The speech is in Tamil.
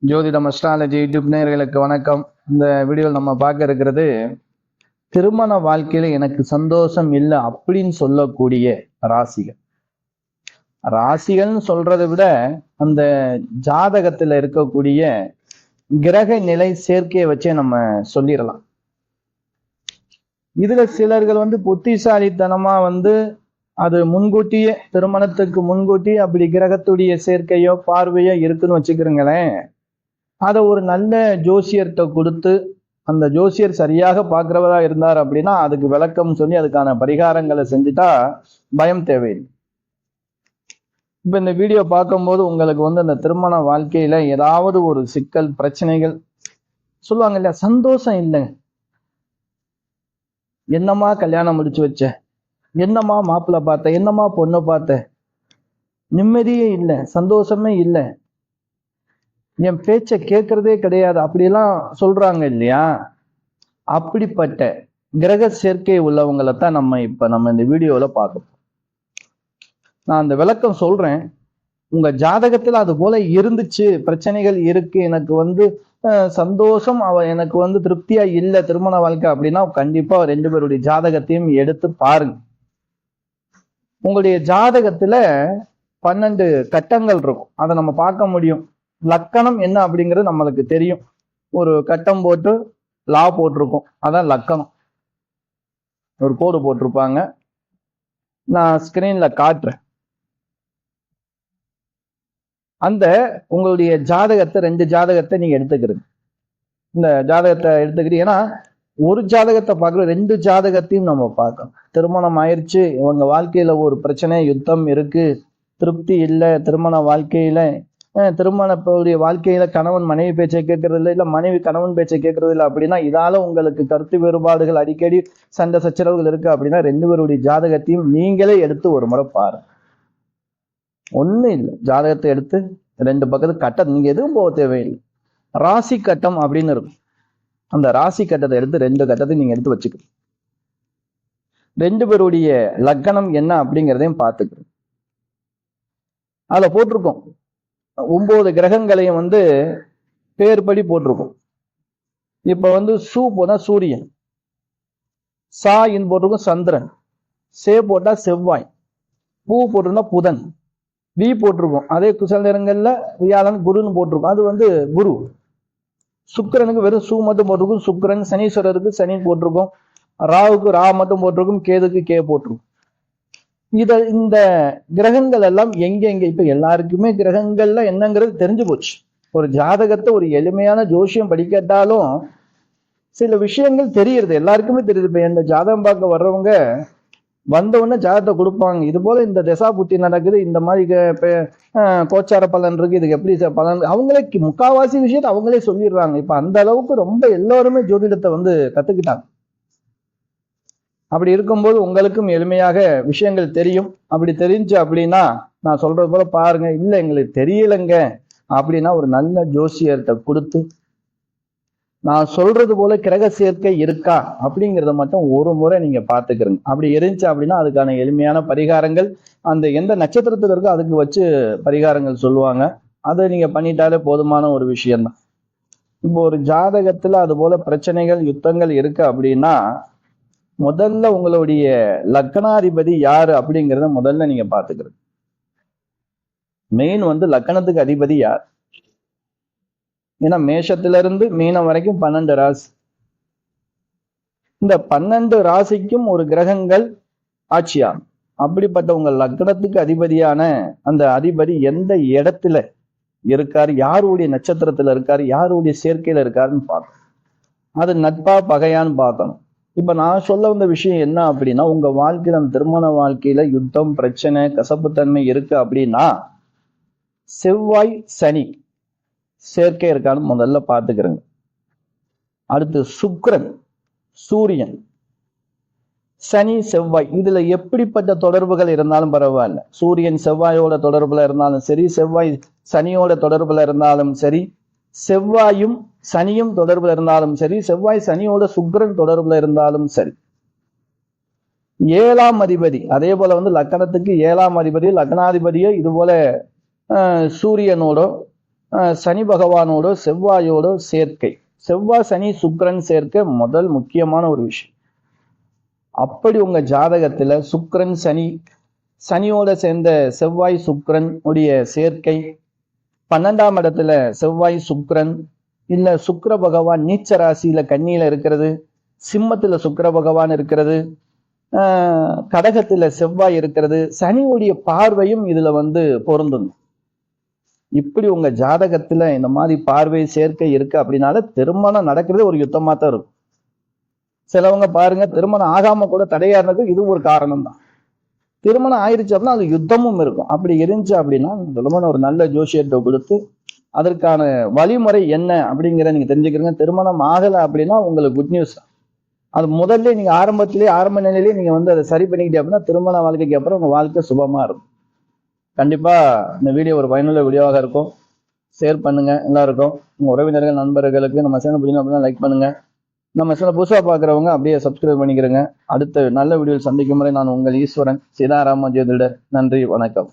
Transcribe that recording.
ஜோதிடம் அஸ்ட்ராலஜி யூடியூப் நேயர்களுக்கு வணக்கம். இந்த வீடியோவில் நம்ம பார்க்க இருக்கிறது திருமண வாழ்க்கையில எனக்கு சந்தோஷம் இல்லை அப்படின்னு சொல்லக்கூடிய ராசிகள். ராசிகள்னு சொல்றதை விட அந்த ஜாதகத்துல இருக்கக்கூடிய கிரக நிலை சேர்க்கையை வச்சே நம்ம சொல்லிடலாம். இதுல சிலர்கள் புத்திசாலித்தனமா அது முன்கூட்டியே திருமணத்துக்கு முன்கூட்டி அப்படி கிரகத்துடைய சேர்க்கையோ பார்வையோ இருக்குன்னு வச்சுக்கிறீங்களேன், அதை ஒரு நல்ல ஜோசியர்கிட்ட கொடுத்து அந்த ஜோசியர் சரியாக பார்க்கிறவரா இருந்தார் அப்படின்னா அதுக்கு விளக்கம் சொல்லி அதுக்கான பரிகாரங்களை செஞ்சுட்டா பயம் தேவையில்லை. இப்ப இந்த வீடியோ பார்க்கும்போது உங்களுக்கு அந்த திருமண வாழ்க்கையில ஏதாவது ஒரு சிக்கல் பிரச்சனைகள் சொல்லுவாங்க இல்லையா, சந்தோஷம் இல்லைங்க, என்னம்மா கல்யாணம் முடிச்சு வச்ச, என்னம்மா மாப்பிள்ளை பார்த்த, என்னம்மா பொண்ணை பார்த்த, நிம்மதியே இல்லை, சந்தோஷமே இல்லை, என் பேச்சை கேட்கறதே கிடையாது, அப்படிலாம் சொல்றாங்க இல்லையா. அப்படிப்பட்ட கிரக சேர்க்கை உள்ளவங்களை தான் நம்ம இந்த வீடியோல பார்க்கணும். நான் அந்த விளக்கம் சொல்றேன். உங்க ஜாதகத்துல அது போல இருந்துச்சு, பிரச்சனைகள் இருக்கு, எனக்கு சந்தோஷம் எனக்கு திருப்தியா இல்லை திருமண வாழ்க்கை அப்படின்னா கண்டிப்பா ரெண்டு பேருடைய ஜாதகத்தையும் எடுத்து பாருங்க. உங்களுடைய ஜாதகத்துல 12 கட்டங்கள் இருக்கும், அதை நம்ம பார்க்க முடியும். லக்கணம் என்ன அப்படிங்கிறது நம்மளுக்கு தெரியும். ஒரு கட்டம் போட்டு லா போட்டிருக்கும், அதான் லக்கணம். ஒரு கோடு போட்டிருப்பாங்க, நான் ஸ்கிரீன்ல காட்டுறேன். அந்த உங்களுடைய ஜாதகத்தை 2 ஜாதகத்தை நீங்க எடுத்துக்கிறீங்க. இந்த ஜாதகத்தை எடுத்துக்கிறீங்க, ஏன்னா ஒரு ஜாதகத்தை பார்க்குற 2 ஜாதகத்தையும் நம்ம பார்க்கணும். திருமணம் ஆயிடுச்சு, இவங்க வாழ்க்கையில ஒரு பிரச்சனை யுத்தம் இருக்கு, திருப்தி இல்லை திருமண வாழ்க்கையில, திருமண வாழ்க்கையில கணவன் மனைவி பேச்சை கேட்கறது இல்லை, இல்லை மனைவி கணவன் பேச்சை கேட்கறது இல்லை அப்படின்னா இதால உங்களுக்கு கருத்து வேறுபாடுகள் அடிக்கடி சண்டை சச்சரவுகள் இருக்கு அப்படின்னா 2 பேருடைய ஜாதகத்தையும் நீங்களே எடுத்து ஒரு முறை பாருங்க. ஒன்றும் இல்லை, ஜாதகத்தை எடுத்து 2 பக்கத்து கட்டம் நீங்க எதுவும் போக தேவையில்லை. ராசி கட்டம் அப்படின்னு இருக்கும், அந்த ராசி கட்டத்தை எடுத்து 2 கட்டத்தை நீங்க எடுத்து வச்சுக்கணும். 2 பேருடைய லக்கணம் என்ன அப்படிங்கிறதையும் பார்த்துக்கணும். அதுல போட்டிருக்கோம் 9 கிரகங்களையும் பேர் படி போட்டிருக்கோம். இப்ப சூ போனா சூரியன், சா இன் போட்டிருக்கும் சந்திரன், சே போட்டா செவ்வாய், பூ போட்டிருந்தா புதன், வி போட்டிருக்கோம். அதே சில நேரங்கள்ல வியாழன் குருன்னு போட்டிருக்கோம், அது குரு. சுக்கிரனுக்கு வெறும் சூ மட்டும் போட்டிருக்கும் சுக்கிரன், சனீஸ்வரருக்கு சனி போட்டிருக்கோம், ராவுக்கு ரா மட்டும் போட்டிருக்கும், கேதுக்கு கே போட்டிருக்கும். இந்த கிரகங்கள் எல்லாம் எங்க இப்ப எல்லாருக்குமே கிரகங்கள்ல என்னங்கிறது தெரிஞ்சு போச்சு. ஒரு ஜாதகத்தை ஒரு எளிமையான ஜோசியம் படிக்கட்டாலும் சில விஷயங்கள் தெரியுது, எல்லாருக்குமே தெரியுது. இப்ப இந்த ஜாதகம் பார்க்க வர்றவங்க வந்தவுடனே ஜாதகத்தை கொடுப்பாங்க, இது போல இந்த தசா புத்தி நடக்குது, இந்த மாதிரி கோச்சார பலன் இருக்கு, இதுக்கு எப்படி பலன், அவங்களே முக்காவாசி விஷயத்தை அவங்களே சொல்லிடுறாங்க. இப்ப அந்த அளவுக்கு ரொம்ப எல்லாருமே ஜோதிடத்தை கத்துக்கிட்டாங்க. அப்படி இருக்கும்போது உங்களுக்கும் எளிமையாக விஷயங்கள் தெரியும். அப்படி தெரிஞ்சு அப்படின்னா நான் சொல்றது போல பாருங்க. இல்லை எங்களுக்கு தெரியலைங்க அப்படின்னா ஒரு நல்ல ஜோசியர்கிட்ட கொடுத்து நான் சொல்றது போல கிரக சேர்க்கை இருக்கா அப்படிங்கிறத மட்டும் ஒரு முறை நீங்க பார்த்துக்கிறீங்க. அப்படி இருந்துச்சு அப்படின்னா அதுக்கான எளிமையான பரிகாரங்கள் அந்த எந்த நட்சத்திரத்துல இருக்கோ அதுக்கு வச்சு பரிகாரங்கள் சொல்லுவாங்க, அதை நீங்க பண்ணிட்டாலே போதுமான ஒரு விஷயம்தான். இப்போ ஒரு ஜாதகத்துல அது போல பிரச்சனைகள் யுத்தங்கள் இருக்கு அப்படின்னா முதல்ல உங்களுடைய லக்னாதிபதி யாரு அப்படிங்கிறத முதல்ல நீங்க பாத்துக்கிறது. மெயின் லக்னத்துக்கு அதிபதி யார், ஏன்னா மேஷத்துல இருந்து மீனம் வரைக்கும் 12 ராசி. இந்த 12 ராசிக்கும் ஒரு கிரகங்கள் ஆட்சியாகும். அப்படிப்பட்ட உங்கள் லக்னத்துக்கு அதிபதியான அந்த அதிபதி எந்த இடத்துல இருக்காரு, யாருடைய நட்சத்திரத்துல இருக்காரு, யாருடைய சேர்க்கையில இருக்காருன்னு பார்க்கணும். அது நட்பா பகையான்னு பார்க்கணும். இப்ப நான் சொல்ல வந்த விஷயம் என்ன அப்படின்னா, உங்க வாழ்க்கையில திருமண வாழ்க்கையில யுத்தம் பிரச்சனை கசப்புத்தன்மை இருக்கு அப்படின்னா செவ்வாய் சனி சேர்க்கை இருக்கான்னு முதல்ல பார்த்துக்கிறேங்க. அடுத்து சுக்கிரன் சூரியன் சனி செவ்வாய், இதுல எப்படிப்பட்ட தொடர்புகள் இருந்தாலும் பரவாயில்ல. சூரியன் செவ்வாயோட தொடர்புல இருந்தாலும் சரி, செவ்வாய் சனியோட தொடர்புல இருந்தாலும் சரி, செவ்வாயும் சனியும் தொடர்புல இருந்தாலும் சரி, செவ்வாய் சனியோட சுக்கிரன் தொடர்புல இருந்தாலும் சரி. 7ஆம் அதிபதி அதே போல லக்னத்துக்கு 7ஆம் அதிபதி லக்னாதிபதியோ இது போல சூரியனோட சனி பகவானோட செவ்வாயோட சேர்க்கை, செவ்வாய் சனி சுக்கிரன் சேர்க்கை முதல் முக்கியமான ஒரு விஷயம். அப்படி உங்க ஜாதகத்துல சுக்கிரன் சனி, சனியோட சேர்ந்த செவ்வாய் சுக்கிரன் உடைய சேர்க்கை, 12ஆம் இடத்துல செவ்வாய் சுக்கிரன், இல்ல சுக்கிர பகவான் நீச்ச ராசியில கன்னியில இருக்கிறது, சிம்மத்துல சுக்கிர பகவான் இருக்கிறது, கடகத்துல செவ்வாய் இருக்கிறது, சனியுடைய பார்வையும் இதுல பொருந்தும். இப்படி உங்க ஜாதகத்துல இந்த மாதிரி பார்வை சேர்க்கை இருக்கு அப்படின்னால திருமணம் நடக்கிறது ஒரு யுத்தமா தான் இருக்கும். சிலவங்க பாருங்க திருமணம் ஆகாம கூட தடையா இருந்ததுக்கு இது ஒரு காரணம் தான். திருமணம் ஆயிடுச்சு அப்படின்னா அது யுத்தமும் இருக்கும். அப்படி இருந்துச்சு அப்படின்னா திருமணம் ஒரு நல்ல ஜோசியத்தை கொடுத்து அதற்கான வழிமுறை என்ன அப்படிங்கிறத நீங்க தெரிஞ்சுக்கிறீங்க. திருமணம் ஆகலை அப்படின்னா உங்களுக்கு குட் நியூஸ். அது முதல்ல நீங்க ஆரம்ப நிலையிலேயே நீங்க அதை சரி பண்ணிக்கிட்டே அப்படின்னா திருமண வாழ்க்கைக்கு அப்புறம் உங்க வாழ்க்கை சுபமா இருக்கும். கண்டிப்பா இந்த வீடியோ ஒரு பயனுள்ள வீடியோவாக இருக்கும். ஷேர் பண்ணுங்க எல்லாருக்கும், உங்க உறவினர்கள் நண்பர்களுக்கு. நம்ம சேனல் பிடிக்கும் அப்படின்னா லைக் பண்ணுங்க. நம்ம சேனல் புதுசாக பார்க்குறவங்க அப்படியே சப்ஸ்கிரைப் பண்ணிக்கிறேங்க. அடுத்த நல்ல வீடியோவில் சந்திக்கும் முறை நான் உங்கள் ஈஸ்வரன் சீதாராம ஜோதிடர். நன்றி, வணக்கம்.